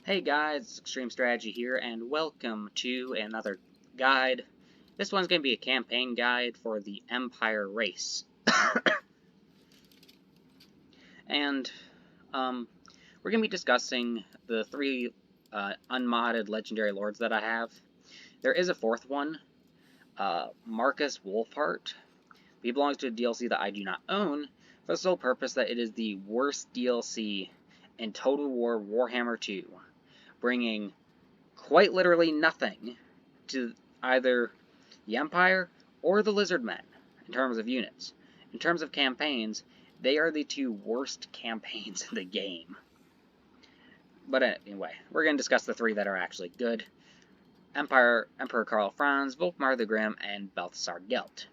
Hey guys, Extreme Strategy here, and welcome to another guide. This one's going to be a campaign guide for the Empire race. And, we're going to be discussing the three unmodded legendary lords that I have. There is a fourth one, Marcus Wolfheart. He belongs to a DLC that I do not own, for the sole purpose that it is the worst DLC in Total War Warhammer 2. Bringing quite literally nothing to either the Empire or the Lizardmen in terms of units. In terms of campaigns, they are the two worst campaigns in the game. But anyway, we're going to discuss the three that are actually good. Emperor Karl Franz, Volkmar the Grim, and Balthasar Gelt.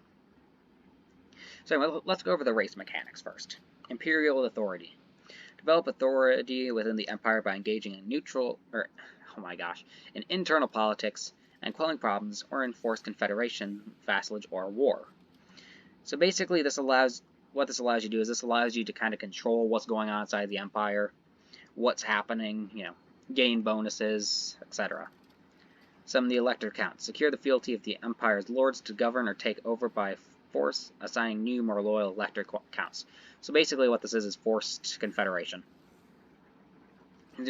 So let's go over the race mechanics first. Imperial Authority. Develop authority within the Empire by engaging in in internal politics and quelling problems or enforce confederation, vassalage, or war. So basically, what this allows you to do is this allows you to kind of control what's going on inside the Empire, what's happening, gain bonuses, etc. Some of the elector counts. Secure the fealty of the Empire's lords to govern or take over by force, assigning new, more loyal elector counts. So basically what this is forced confederation.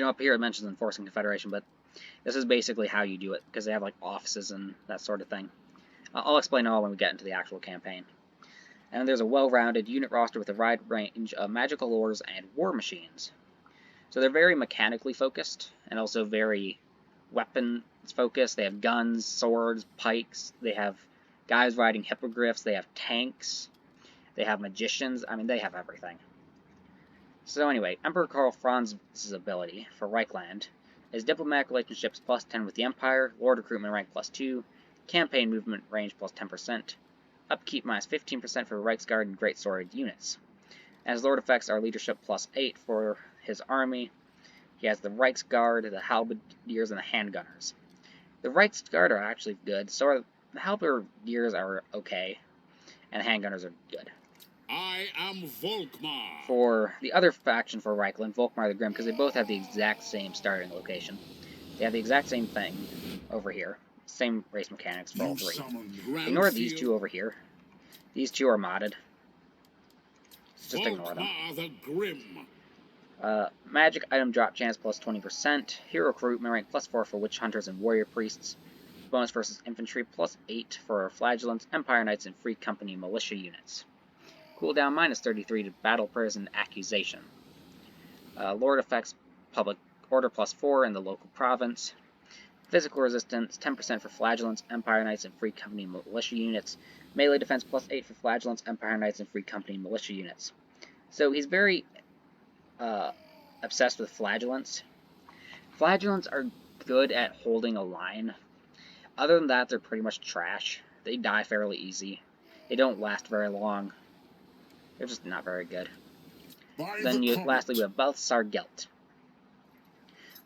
Up here it mentions enforcing confederation, but this is basically how you do it, because they have like offices and that sort of thing. I'll explain it all when we get into the actual campaign. And there's a well-rounded unit roster with a wide range of magical lores and war machines. So they're very mechanically focused, and also very weapons focused. They have guns, swords, pikes, they have guys riding hippogriffs, they have tanks, they have magicians, they have everything. So anyway, Emperor Karl Franz's ability for Reichland is diplomatic relationships plus 10 with the Empire, Lord recruitment rank plus 2, campaign movement range plus 10%, upkeep minus 15% for Reichsguard and Great Sword units. As Lord effects are leadership plus 8 for his army. He has the Reichsguard, the Halberdiers, and the Handgunners. The Reichsguard are actually good, so are the Halberdiers are okay, and the Handgunners are good. I am Volkmar. For the other faction for Reichland, Volkmar the Grim, because they both have the exact same starting location. They have the exact same thing over here. Same race mechanics for all three. Ignore these two over here. These two are modded. Just ignore them. The Grim. Magic item drop chance plus 20%. Hero recruitment rank plus 4 for Witch Hunters and Warrior Priests. Bonus versus Infantry plus 8 for Flagellants, Empire Knights, and Free Company Militia units. Cooldown minus 33 to Battle Prison Accusation. Lord effects Public Order plus 4 in the local province. Physical resistance 10% for Flagellants, Empire Knights, and Free Company Militia units. Melee defense plus 8 for Flagellants, Empire Knights, and Free Company Militia units. So he's very obsessed with Flagellants. Flagellants are good at holding a line. Other than that, they're pretty much trash. They die fairly easy. They don't last very long. They're just not very good. Lastly, we have Balthasar Gelt.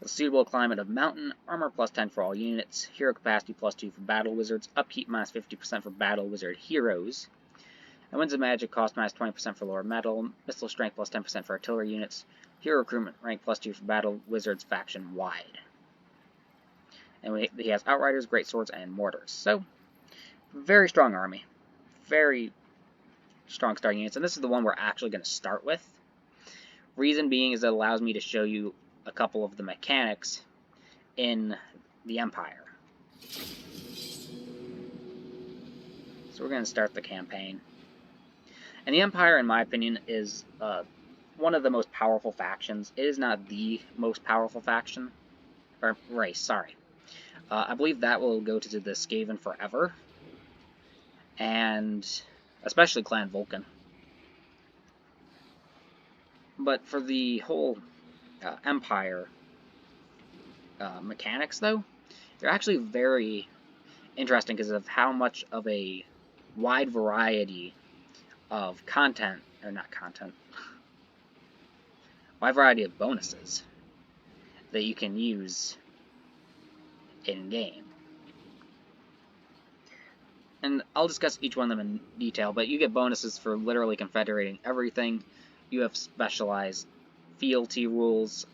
With a suitable climate of mountain, armor plus 10 for all units, hero capacity plus 2 for battle wizards, upkeep minus 50% for battle wizard heroes, and winds of magic cost minus 20% for lower metal, missile strength plus 10% for artillery units, hero recruitment rank plus 2 for battle wizards faction wide. And he has outriders, great swords, and mortars. So, very strong army. Very strong starting units, and this is the one we're actually going to start with. Reason being is it allows me to show you a couple of the mechanics in the Empire. So we're going to start the campaign. And the Empire, in my opinion, is one of the most powerful factions. It is not the most powerful faction, or race, sorry. I believe that will go to the Skaven forever, and especially Clan Vulcan. But for the whole Empire mechanics, though, they're actually very interesting because of how much of a wide variety of wide variety of bonuses that you can use in-game. And I'll discuss each one of them in detail, but you get bonuses for literally confederating everything. You have specialized fealty rules.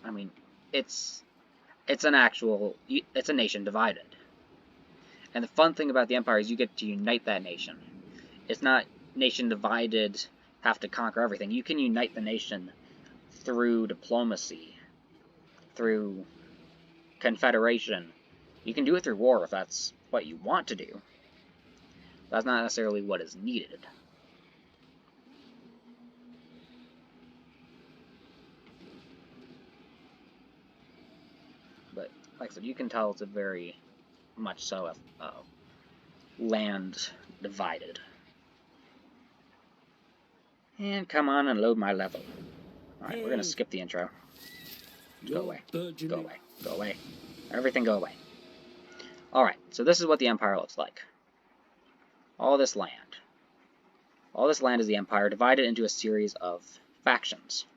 It's it's a nation divided. And the fun thing about the Empire is you get to unite that nation. It's not nation divided, have to conquer everything. You can unite the nation through diplomacy, through confederation. You can do it through war if that's what you want to do. That's not necessarily what is needed. But, like I said, you can tell it's a very much so land divided. And come on and load my level. Alright, we're gonna skip the intro. Go away. Go away. Go away. Everything go away. Alright, so this is what the Empire looks like. All this land. All this land is the Empire, divided into a series of factions.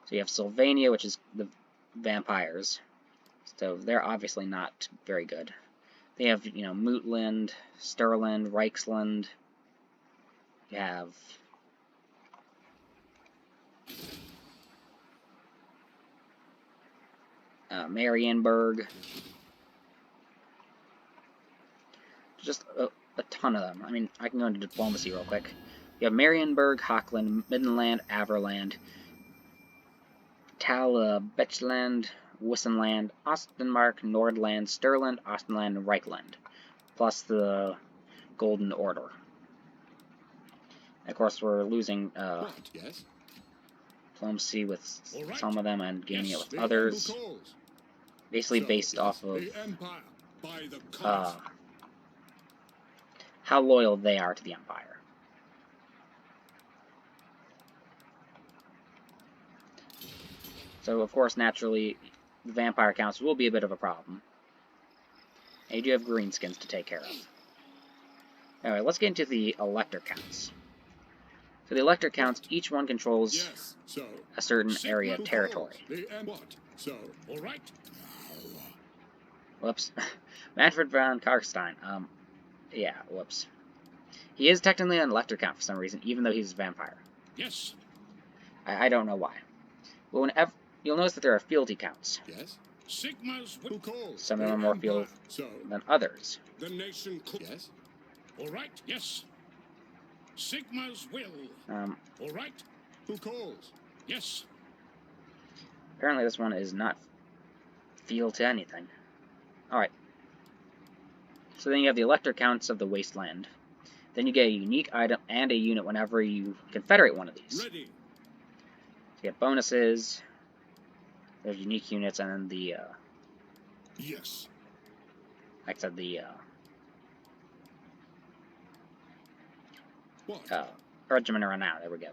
So you have Sylvania, which is the vampires. So they're obviously not very good. They have, Mootland, Stirland, Reichsland. You have Marienburg. Just a ton of them. I mean, I can go into diplomacy real quick. You have Marienburg, Hochland, Middenland, Averland, Talbechland, Wissenland, Ostenmark, Nordland, Stirland, Ostenland, and Reichland, plus the Golden Order. And of course, we're losing diplomacy with some of them and gaining it with others, basically based off of how loyal they are to the Empire. So, of course, naturally, the vampire counts will be a bit of a problem. And you do have greenskins to take care of. Anyway, let's get into the elector counts. So the elector counts, each one controls a certain area of territory. Whoops. Manfred von Karstein. Yeah, whoops. He is technically an elector count for some reason, even though he's a vampire. Yes. I don't know why. But whenever you'll notice that there are fealty counts. Yes. Sigma's some of them are more fealty than others. The nation. Yes. All right. Yes. Sigma's will. All right. Who calls? Yes. Apparently, this one is not fealty to anything. All right. So then you have the elector counts of the wasteland. Then you get a unique item and a unit whenever you confederate one of these. Ready. You get bonuses. There's unique units, and then the yes. like I said, the regiment of renown. There we go.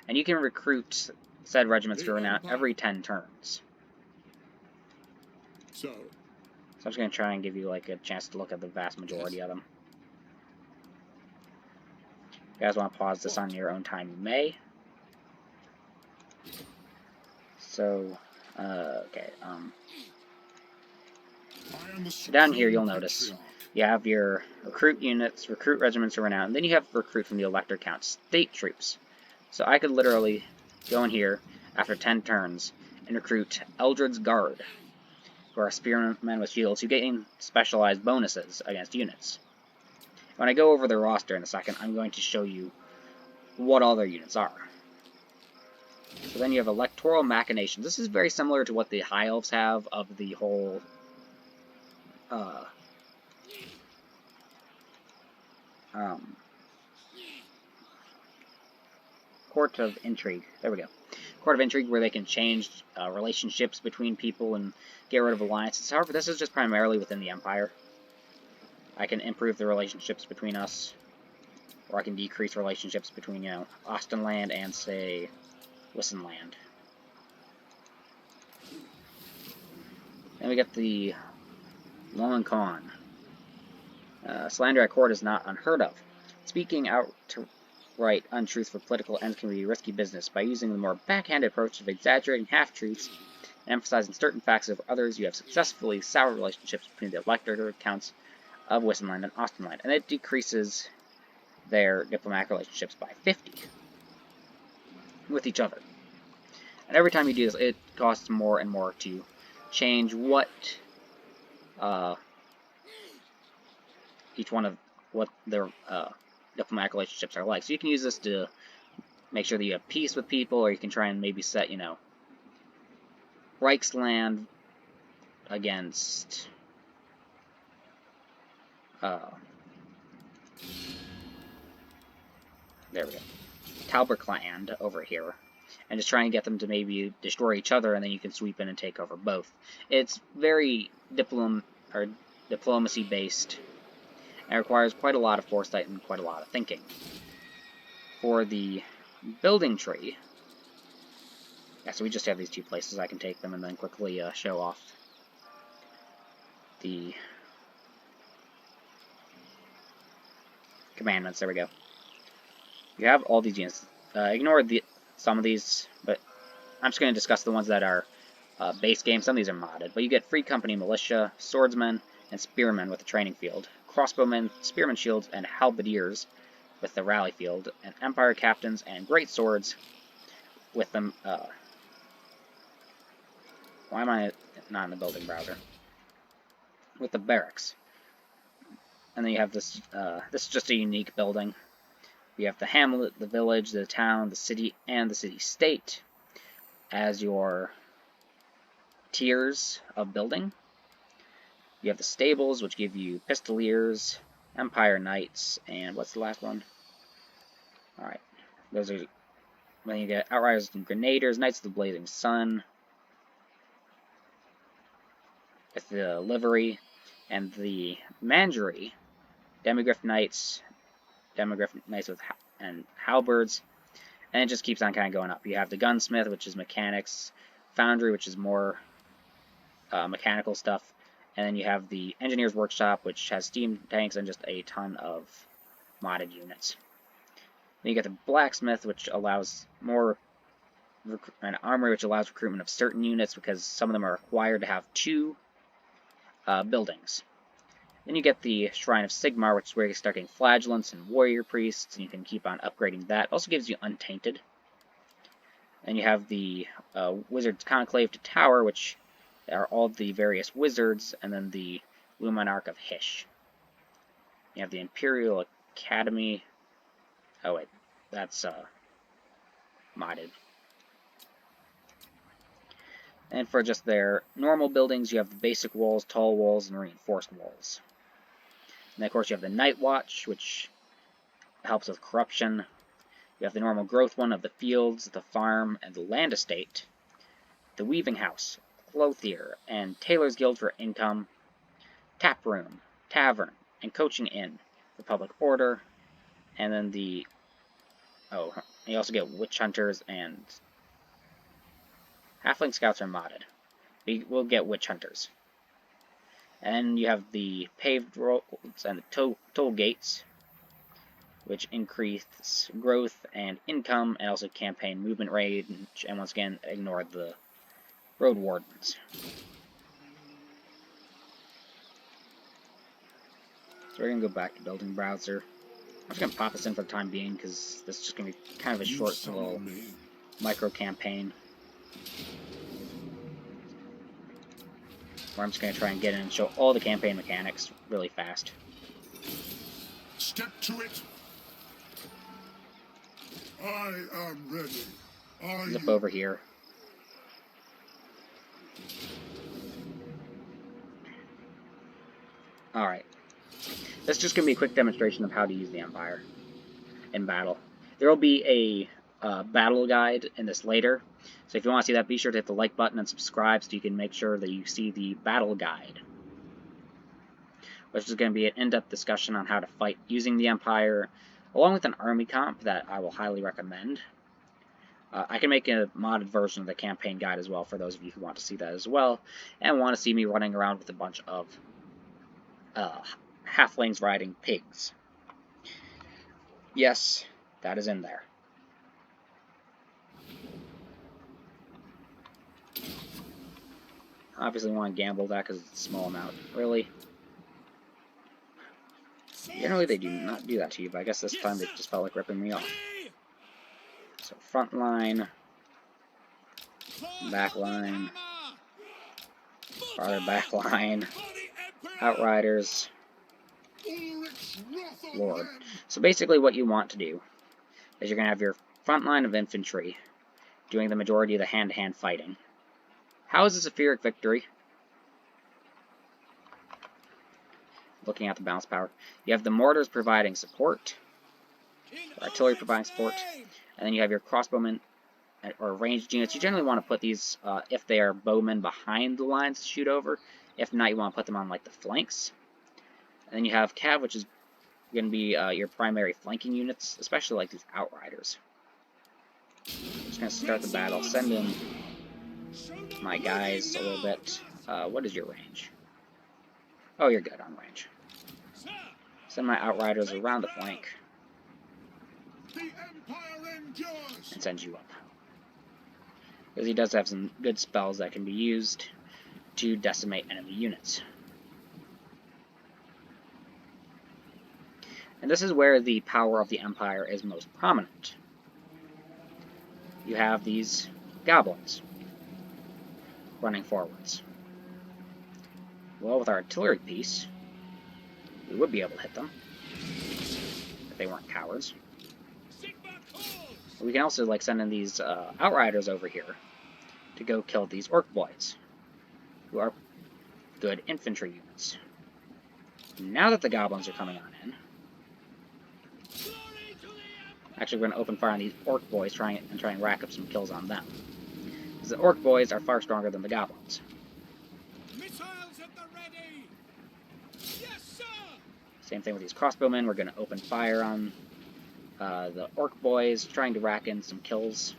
And you can recruit said regiments for renown every 10 turns. So I'm just going to try and give you like a chance to look at the vast majority of them. If you guys want to pause this on your own time, you may. So, okay, down here you'll notice you have your recruit units, recruit regiments of renown, and then you have recruit from the elector count, state troops. So I could literally go in here after 10 turns and recruit Eldred's Guard, who are spearmen with shields who gain specialized bonuses against units. When I go over the roster in a second, I'm going to show you what all their units are. So then you have Electoral Machinations. This is very similar to what the High Elves have of the whole Court of Intrigue. There we go. Court of Intrigue, where they can change relationships between people and get rid of alliances. However, this is just primarily within the Empire. I can improve the relationships between us, or I can decrease relationships between, Austenland and, say, Wissenland. Then we get the Long Con. Slander at court is not unheard of. Speaking outright untruth for political ends can be risky business. By using the more backhanded approach of exaggerating half-truths and emphasizing certain facts over others, you have successfully soured relationships between the elector counts of Wissenland and Austenland, and it decreases their diplomatic relationships by 50 with each other. And every time you do this, it costs more and more to change what each one of what their diplomatic relationships are like. So you can use this to make sure that you have peace with people, or you can try and maybe set, you know, Reichsland against there we go, Talberkland over here, and just try and get them to maybe destroy each other, and then you can sweep in and take over both. It's very diplomacy based, and requires quite a lot of foresight and quite a lot of thinking. For the building tree, yeah, so we just have these two places I can take them and then quickly show off the commandments. There we go. You have all these units. Ignore some of these, but I'm just going to discuss the ones that are base game. Some of these are modded, but you get Free Company Militia, Swordsmen, and Spearmen with the training field, Crossbowmen, Spearman Shields, and Halberdiers with the rally field, and Empire Captains and Great Swords with them. Why am I not in the building browser? With the barracks. And then you have this. This is just a unique building. You have the hamlet, the village, the town, the city, and the city-state as your tiers of building. You have the stables, which give you Pistoliers, Empire Knights, and what's the last one? Alright, those are. Then you get Outriders and Grenadiers, Knights of the Blazing Sun, with the livery, and the Mangery, Demigriff Knights with and halberds, and it just keeps on kind of going up. You have the Gunsmith, which is mechanics, Foundry, which is more mechanical stuff, and then you have the Engineer's Workshop, which has steam tanks and just a ton of modded units. Then you get the Blacksmith, which allows more an Armory, which allows recruitment of certain units because some of them are required to have 2 buildings. Then you get the Shrine of Sigmar, which is where you start getting Flagellants and Warrior Priests, and you can keep on upgrading that. It also gives you Untainted. And you have the Wizard's Conclave to Tower, which are all the various wizards, and then the Luminarch of Hysh. You have the Imperial Academy. Oh wait, that's modded. And for just their normal buildings, you have the basic walls, tall walls, and reinforced walls. And then, of course, you have the Night Watch, which helps with corruption. You have the normal growth one of the fields, the farm, and the land estate. The Weaving House, Clothier, and Tailor's Guild for income. Tap Room, Tavern, and Coaching Inn for public order. And then the... oh, you also get Witch Hunters and... Halfling Scouts are modded. We'll get Witch Hunters. And you have the paved roads and the toll gates, which increase growth and income, and also campaign movement range, and once again, ignore the road wardens. So we're going to go back to building browser. I'm just going to pop this in for the time being, because this is just going to be kind of a short little micro campaign, where I'm just going to try and get in and show all the campaign mechanics really fast. Step to it. I am ready. Zip over here. Alright. This is just going to be a quick demonstration of how to use the Empire in battle. There will be a battle guide in this later, so if you want to see that, be sure to hit the like button and subscribe so you can make sure that you see the battle guide, which is going to be an in-depth discussion on how to fight using the Empire, along with an army comp that I will highly recommend. I can make a modded version of the campaign guide as well for those of you who want to see that as well, and want to see me running around with a bunch of halflings riding pigs. Yes, that is in there. Obviously want to gamble that because it's a small amount. Really? Generally they do not do that to you, but I guess this time they just felt like ripping me off. So front line. Back line. Farther back line. Outriders. Lord. So basically what you want to do is you're going to have your front line of infantry doing the majority of the hand-to-hand fighting. How is this a Pyrrhic victory? Looking at the balance power. You have the mortars providing support, artillery providing support, and then you have your crossbowmen or ranged units. You generally want to put these, if they are bowmen, behind the lines to shoot over. If not, you want to put them on like the flanks. And then you have cav, which is going to be your primary flanking units, especially like these outriders. I'm just going to start the battle, send in my guys a little bit. What is your range? Oh, you're good on range. Send my outriders around the flank and send you up. Because he does have some good spells that can be used to decimate enemy units. And this is where the power of the Empire is most prominent. You have these goblins running forwards. Well, with our artillery piece, we would be able to hit them if they weren't cowards. We can also like send in these outriders over here to go kill these orc boys, who are good infantry units. Now that the goblins are coming on in, actually we're going to open fire on these orc boys, try and rack up some kills on them. Because the orc boys are far stronger than the goblins. Missiles at the ready. Yes, sir. Same thing with these crossbowmen. We're going to open fire on the orc boys, trying to rack in some kills.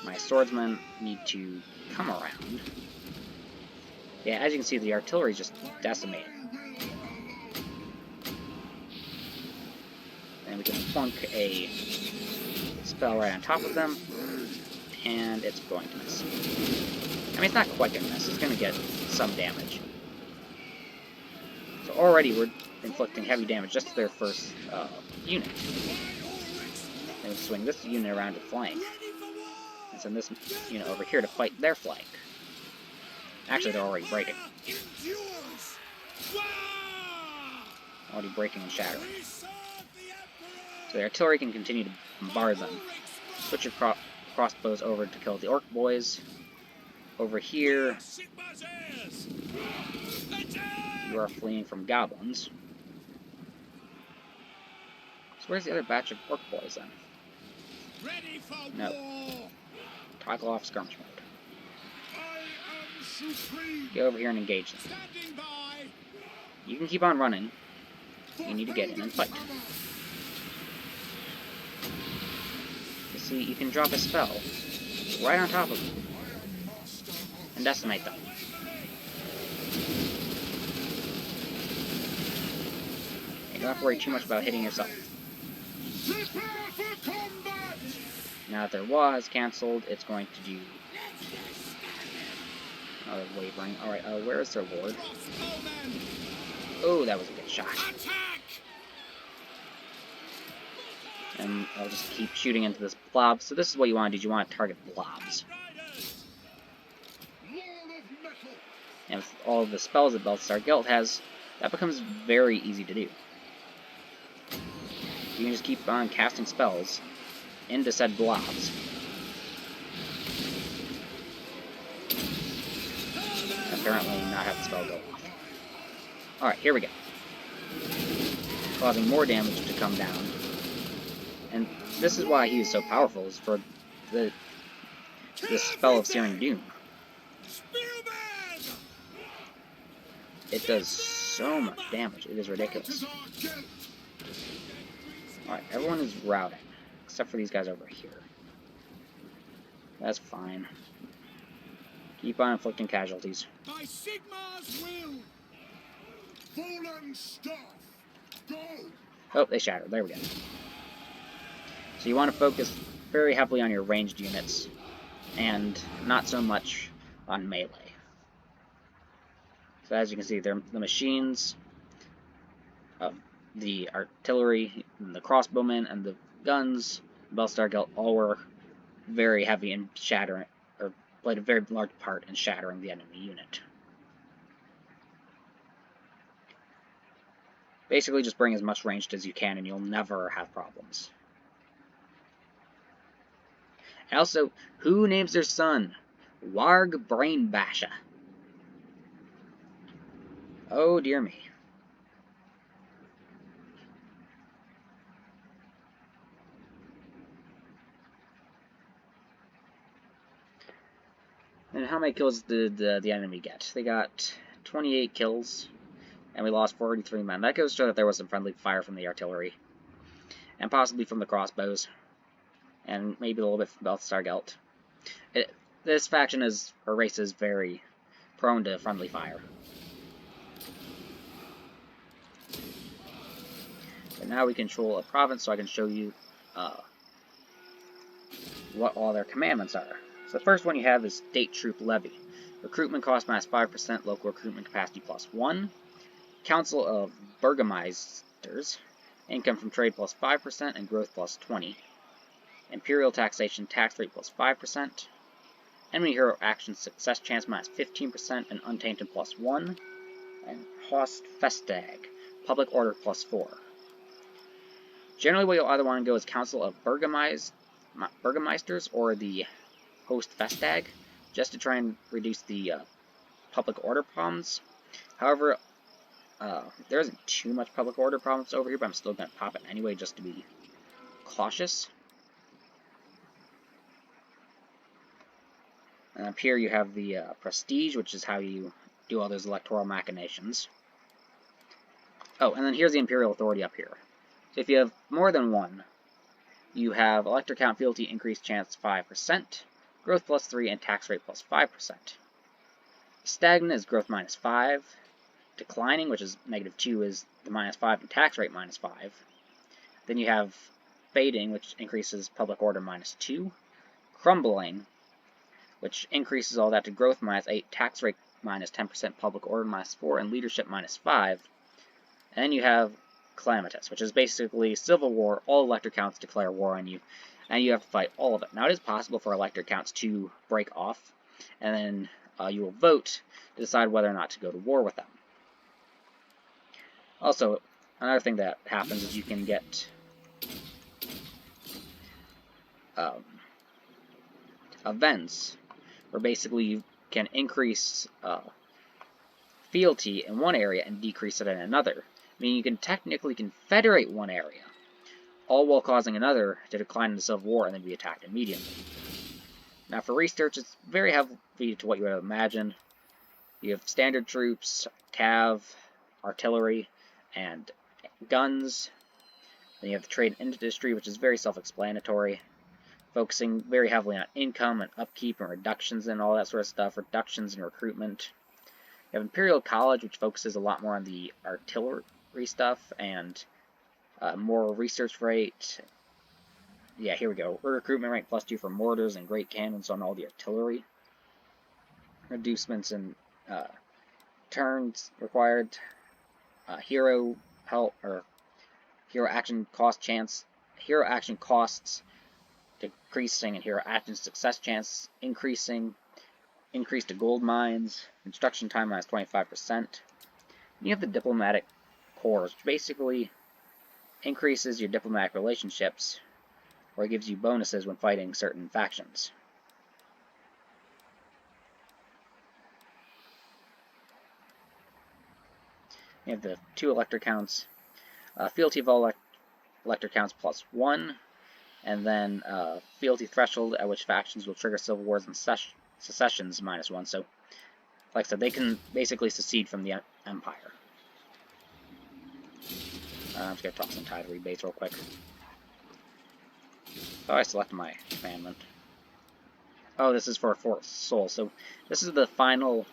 My swordsmen need to come around. Yeah, as you can see, the artillery is just decimated. And we can plunk a spell right on top of them, and it's going to miss. I mean, it's not quite going to miss. It's going to get some damage. So already we're inflicting heavy damage just to their first unit. And we swing this unit around to flank, and send this unit over here to fight their flank. Actually, they're already breaking. Already breaking and shattering. So the artillery can continue to bombard them. Put your crossbows over to kill the orc boys. Over here, you are fleeing from goblins. So where's the other batch of orc boys then? No. Toggle off skirmish mode. Get over here and engage them. You can keep on running. You need to get in and fight. You see, you can drop a spell right on top of them and decimate them. You don't have to worry too much about hitting yourself. Now that their wall is cancelled, it's going to do another wavering. Alright, where is their lord? Oh, that was a good shot. And I'll just keep shooting into this blob. So this is what you want to do. You want to target blobs. And with all of the spells that Balthasar Gelt has, that becomes very easy to do. You can just keep on casting spells into said blobs. Apparently not have the spell go off. Alright, here we go. Causing more damage to come down. And this is why he is so powerful, is for the spell of Searing Doom. It does so much damage, it is ridiculous. Alright, everyone is routing, except for these guys over here. That's fine. Keep on inflicting casualties. By Sigmar's will. Fallen staff. Go. Oh, they shattered. There we go. So you want to focus very heavily on your ranged units, and not so much on melee. So as you can see, the machines, the artillery, and the crossbowmen, and the guns, Belstar Gelt all were very heavy in shattering, or played a very large part in shattering the enemy unit. Basically, just bring as much ranged as you can, and you'll never have problems. And also, who names their son Warg Brain Basha? Oh dear me. And how many kills did the enemy get? They got 28 kills, and we lost 43 men. That goes to show that there was some friendly fire from the artillery, and possibly from the crossbows, and maybe a little bit from Stargelt. This faction or race is very prone to friendly fire. And now we control a province, so I can show you what all their commandments are. So the first one you have is State Troop Levy. Recruitment cost minus 5%, local recruitment capacity plus 1. Council of Burgomeisters, income from trade plus 5% and growth plus 20. Imperial taxation tax rate plus 5%. Enemy hero action success chance minus 15% and untainted plus 1. And Host Festag, public order plus 4. Generally, what you'll either want to go is Council of Burgomeisters or the Host Festag, just to try and reduce the public order problems. However, there isn't too much public order problems over here, but I'm still going to pop it anyway just to be cautious. And up here you have the Prestige, which is how you do all those electoral machinations. Oh, and then here's the Imperial Authority up here. So if you have more than one, you have Elector Count Fealty increased chance 5%, growth plus 3, and tax rate plus 5%. Stagnant is growth minus 5. Declining, which is negative 2, is the minus 5 and tax rate minus 5. Then you have Fading, which increases public order minus 2. Crumbling, which increases all that to growth minus 8, tax rate minus 10%, public order minus 4, and leadership minus 5. And then you have Calamitous, which is basically civil war. All elector counts declare war on you, and you have to fight all of it. Now, it is possible for elector counts to break off, and then you will vote to decide whether or not to go to war with them. Also, another thing that happens is you can get events where basically you can increase fealty in one area and decrease it in another. Meaning you can technically confederate one area, all while causing another to decline in the Civil War and then be attacked immediately. Now for research, it's very heavy to what you would have imagined. You have standard troops, cav, artillery, and guns. Then you have the trade industry, which is very self-explanatory, focusing very heavily on income and upkeep and reductions and all that sort of stuff, reductions in recruitment. You have Imperial College, which focuses a lot more on the artillery stuff and more research rate. Yeah, here we go. Recruitment rate plus 2 for mortars and great cannons on all the artillery. Reducements in turns required. Hero help or hero action cost chance. Hero action costs decreasing and hero action success chance increasing. Increase to gold mines. Construction time minus 25%. You have the diplomatic corps, which basically increases your diplomatic relationships, or it gives you bonuses when fighting certain factions. You have the 2 elector counts, fealty of all elector counts plus 1, and then fealty threshold at which factions will trigger civil wars and secessions minus 1. So, like I said, they can basically secede from the empire. I'm just going to toss some tide rebates real quick. Oh, I selected my commandment. Oh, this is for Fort Seoul. So this is the final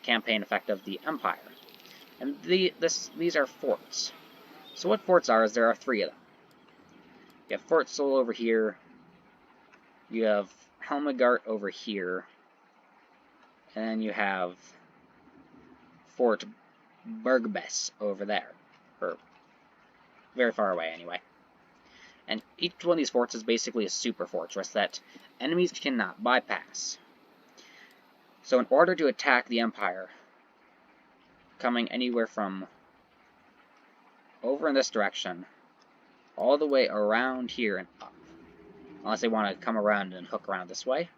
campaign effect of the Empire. And these are forts. So what forts are is there are 3 of them. You have Fort Seoul over here. You have Helmegart over here. And then you have Fort Bergbes over there. Or very far away, anyway. And each one of these forts is basically a super fortress that enemies cannot bypass. So in order to attack the Empire, coming anywhere from over in this direction, all the way around here and up, unless they want to come around and hook around this way,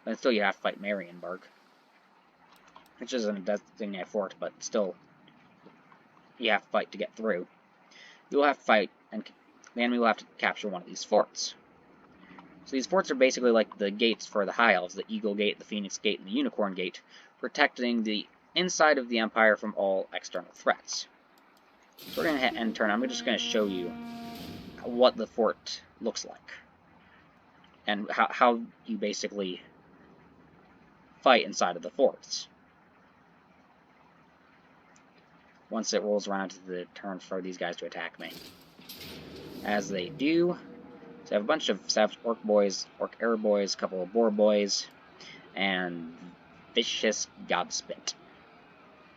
then still you have to fight Marienburg, which isn't a designated fort, but still you have to fight to get through. You will have to fight, and the enemy will have to capture one of these forts. So these forts are basically like the gates for the High Elves, the Eagle Gate, the Phoenix Gate, and the Unicorn Gate, protecting the inside of the Empire from all external threats. So we're going to end turn. I'm just going to show you what the fort looks like, and how you basically fight inside of the forts. Once it rolls around to the turn for these guys to attack me. As they do, so I have a bunch of savage orc boys, orc air boys, a couple of boar boys, and vicious gobspit.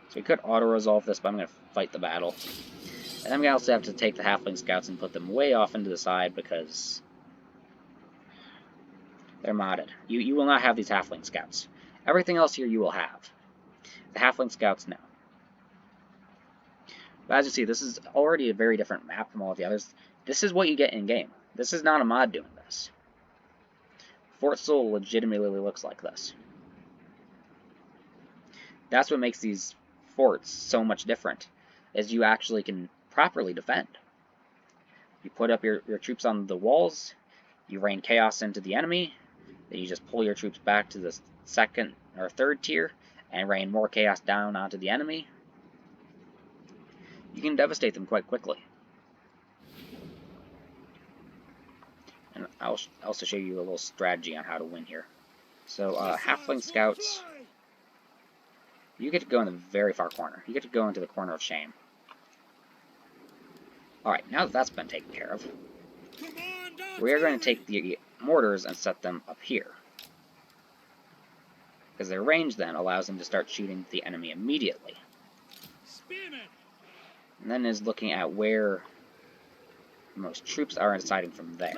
So we could auto-resolve this, but I'm going to fight the battle. And I'm going to also have to take the halfling scouts and put them way off into the side because they're modded. You will not have these halfling scouts. Everything else here you will have. The halfling scouts, no. But as you see, this is already a very different map from all of the others. This is what you get in-game. This is not a mod doing this. Fort Soul legitimately looks like this. That's what makes these forts so much different, is you actually can properly defend. You put up your troops on the walls, you rain chaos into the enemy, then you just pull your troops back to the second or third tier, and rain more chaos down onto the enemy. You can devastate them quite quickly. And I'll also show you a little strategy on how to win here. So, halfling scouts, you get to go in the very far corner. You get to go into the corner of shame. Alright, now that that's been taken care of, we are going to take the mortars and set them up here. Because their range then allows them to start shooting the enemy immediately. And then is looking at where most troops are and deciding from there.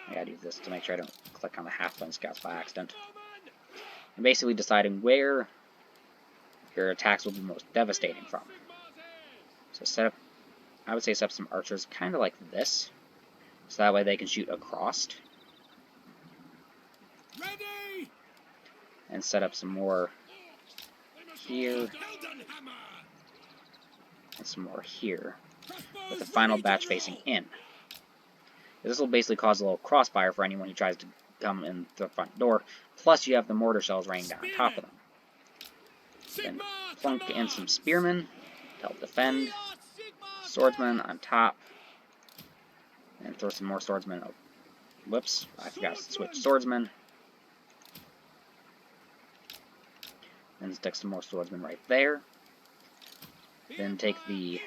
I gotta do this to make sure I don't click on the halfling scouts by accident. And basically deciding where your attacks will be most devastating from. So set up, I would say set up some archers kind of like this, so that way they can shoot across. And set up some more here, and some more here, with the final batch facing in. This will basically cause a little crossfire for anyone who tries to come in the front door, plus you have the mortar shells raining down on top of them. Then plunk in some spearmen to help defend, swordsmen on top, and throw some more swordsmen. Oh, whoops, I forgot to switch swordsmen. Then stick some more swordsmen right there. Then take the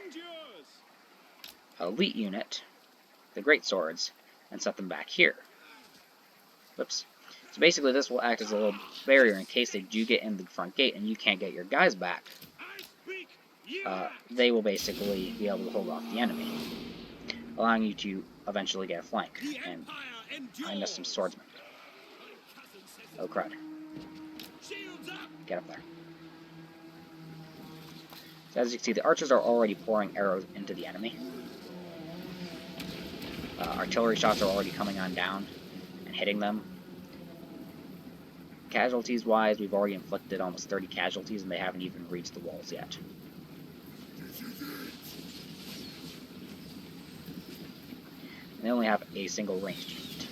elite unit, the great swords, and set them back here. Whoops. So basically this will act as a little barrier in case they do get in the front gate and you can't get your guys back. They will basically be able to hold off the enemy, allowing you to eventually get a flank. And I missed some swordsmen. Oh crud. Get up there. So as you can see, the archers are already pouring arrows into the enemy. Artillery shots are already coming on down and hitting them. Casualties-wise, we've already inflicted almost 30 casualties, and they haven't even reached the walls yet. And they only have a single ranged unit.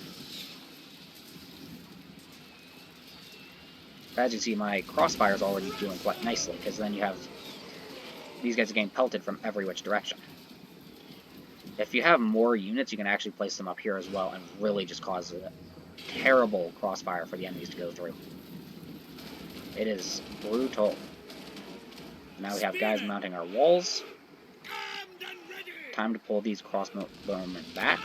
As you see, my crossfire is already doing quite nicely, because then you have these guys are getting pelted from every which direction. If you have more units, you can actually place them up here as well and really just cause a terrible crossfire for the enemies to go through. It is brutal. Now we have guys mounting our walls. Time to pull these crossbowmen back.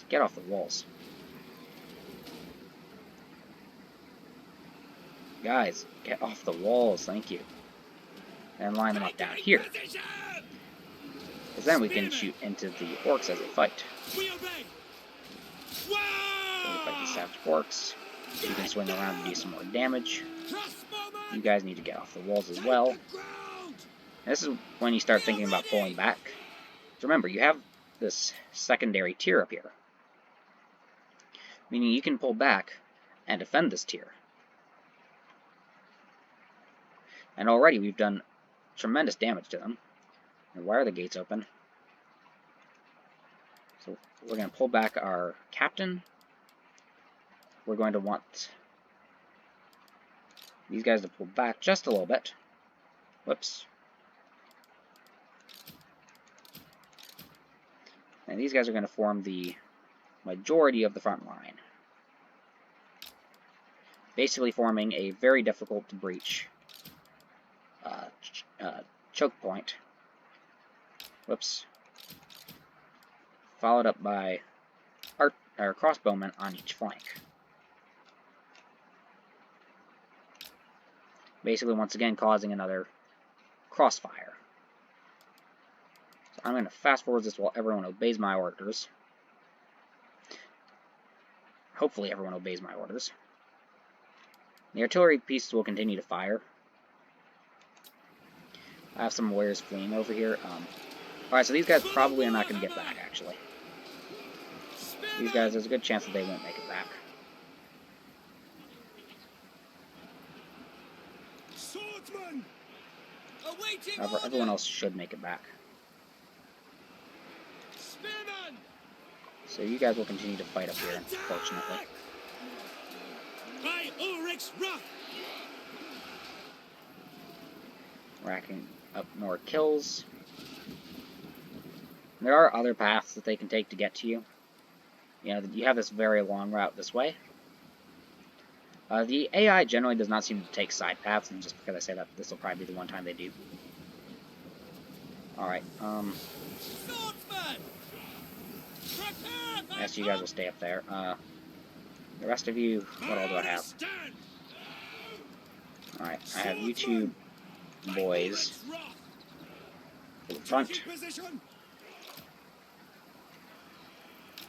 Get off the walls. Guys, get off the walls, thank you. and line them up down here. Because then we can shoot into the orcs as they fight. So we fight these savage orcs. You can swing around and do some more damage. You guys need to get off the walls as well. And this is when you start thinking about pulling back. So remember, you have this secondary tier up here, meaning you can pull back and defend this tier. And already we've done tremendous damage to them. And why are the gates open? So we're going to pull back our captain. We're going to want these guys to pull back just a little bit. Whoops. And these guys are going to form the majority of the front line. Basically forming a very difficult to breach choke point. Whoops. Followed up by crossbowmen on each flank. Basically, once again, causing another crossfire. So I'm going to fast forward this while everyone obeys my orders. Hopefully everyone obeys my orders. The artillery pieces will continue to fire. I have some warriors fleeing over here. Alright, so these guys probably are not going to get back, actually. These guys, there's a good chance that they won't make it back. However, everyone else should make it back. So you guys will continue to fight up here, unfortunately. Racking up more kills. There are other paths that they can take to get to you. You know, you have this very long route this way. The AI generally does not seem to take side paths, and just because I say that, this will probably be the one time they do. Alright, yes, you guys will stay up there. The rest of you, what all do I have? Alright, I have you two boys to the front.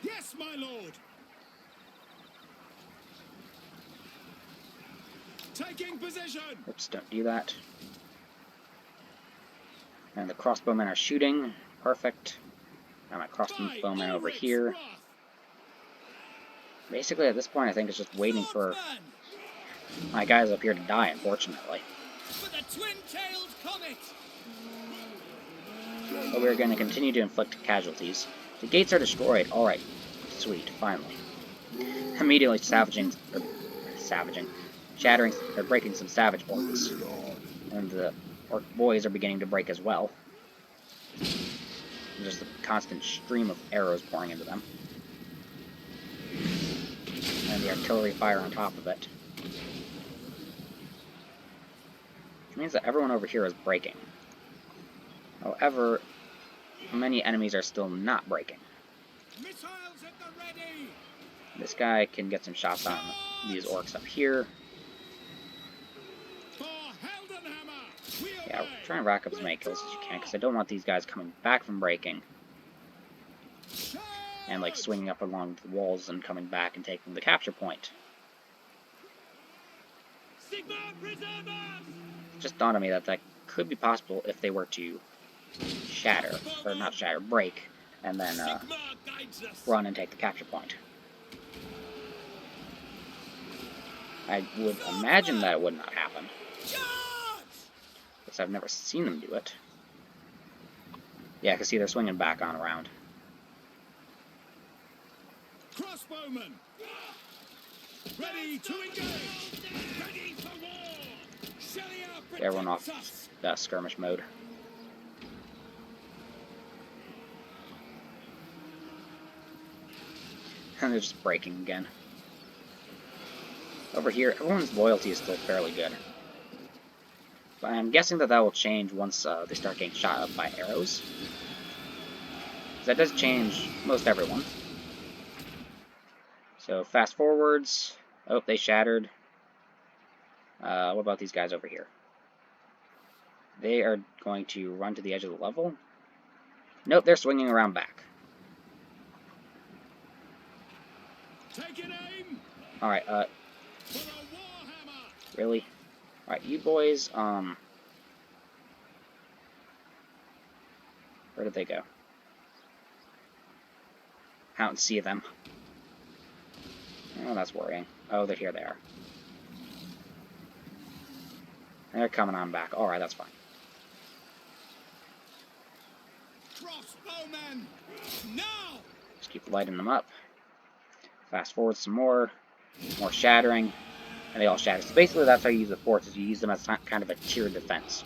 Yes, my lord. Taking position. Oops, don't do that. And the crossbowmen are shooting. Perfect. Got my crossbowmen over here. Basically, at this point, I think it's just waiting for my guys up here to die, unfortunately. But we're going to continue to inflict casualties. The gates are destroyed. Alright. Sweet. Finally. Immediately shattering, or breaking some savage orcs. And the orc boys are beginning to break as well. Just a constant stream of arrows pouring into them. And the artillery fire on top of it. Which means that everyone over here is breaking. However, many enemies are still not breaking. This guy can get some shots on these orcs up here. Yeah, try and rack up as many kills as you can, because I don't want these guys coming back from breaking. And, like, swinging up along the walls and coming back and taking the capture point. It just dawned on me that that could be possible if they were to shatter, or not shatter, break, and then run and take the capture point. I would imagine that it would not happen, because I've never seen them do it. Yeah, I can see they're swinging back on around. Crossbowmen, ready to engage. Ready for war. Everyone off skirmish mode. And they're just breaking again. Over here, everyone's loyalty is still fairly good. But I'm guessing that will change once they start getting shot up by arrows. That does change most everyone. So fast forwards. Oh, they shattered. What about these guys over here? They are going to run to the edge of the level. Nope, they're swinging around back. Alright, really? Alright, you boys, where did they go? I don't see them. Oh, that's worrying. Oh, here they are. They're coming on back. Alright, that's fine. Crossbowmen, now! Just keep lighting them up. Fast forward some more. More shattering. And they all shatter. So basically that's how you use the forts, is you use them as kind of a tiered defense.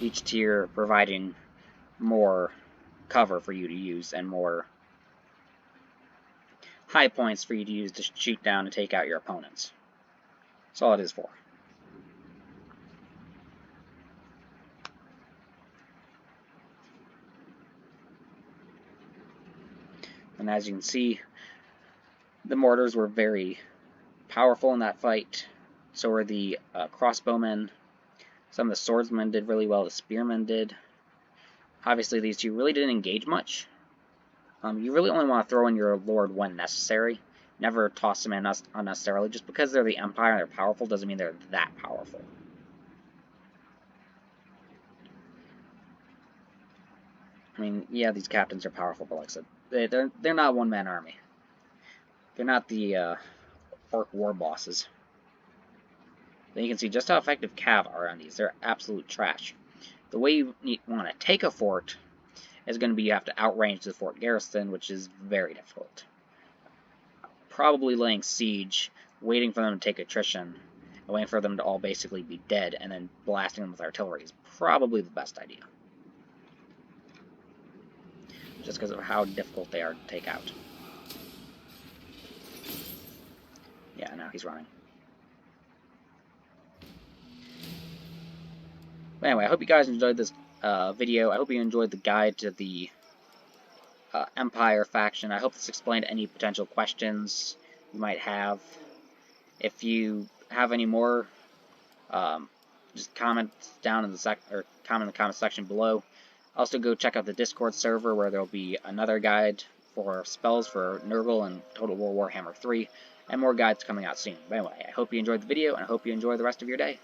Each tier providing more cover for you to use and more high points for you to use to shoot down and take out your opponents. That's all it is for. And as you can see, the mortars were very powerful in that fight. So were the crossbowmen. Some of the swordsmen did really well. The spearmen did. Obviously, these two really didn't engage much. You really only want to throw in your lord when necessary. Never toss them in unnecessarily. Just because they're the Empire and they're powerful doesn't mean they're that powerful. I mean, yeah, these captains are powerful, but like I said, they're not one-man army. They're not the orc war bosses. Then you can see just how effective cav are on these. They're absolute trash. The way you want to take a fort is going to be you have to outrange the fort garrison, which is very difficult. Probably laying siege, waiting for them to take attrition, and waiting for them to all basically be dead, and then blasting them with artillery is probably the best idea. Just because of how difficult they are to take out. Yeah, now he's running. But anyway, I hope you guys enjoyed this video. I hope you enjoyed the guide to the Empire faction. I hope this explained any potential questions you might have. If you have any more, just comment down in the comment in the comment section below. Also, go check out the Discord server where there'll be another guide for spells for Nurgle and Total War Warhammer 3, and more guides coming out soon. But anyway, I hope you enjoyed the video, and I hope you enjoy the rest of your day.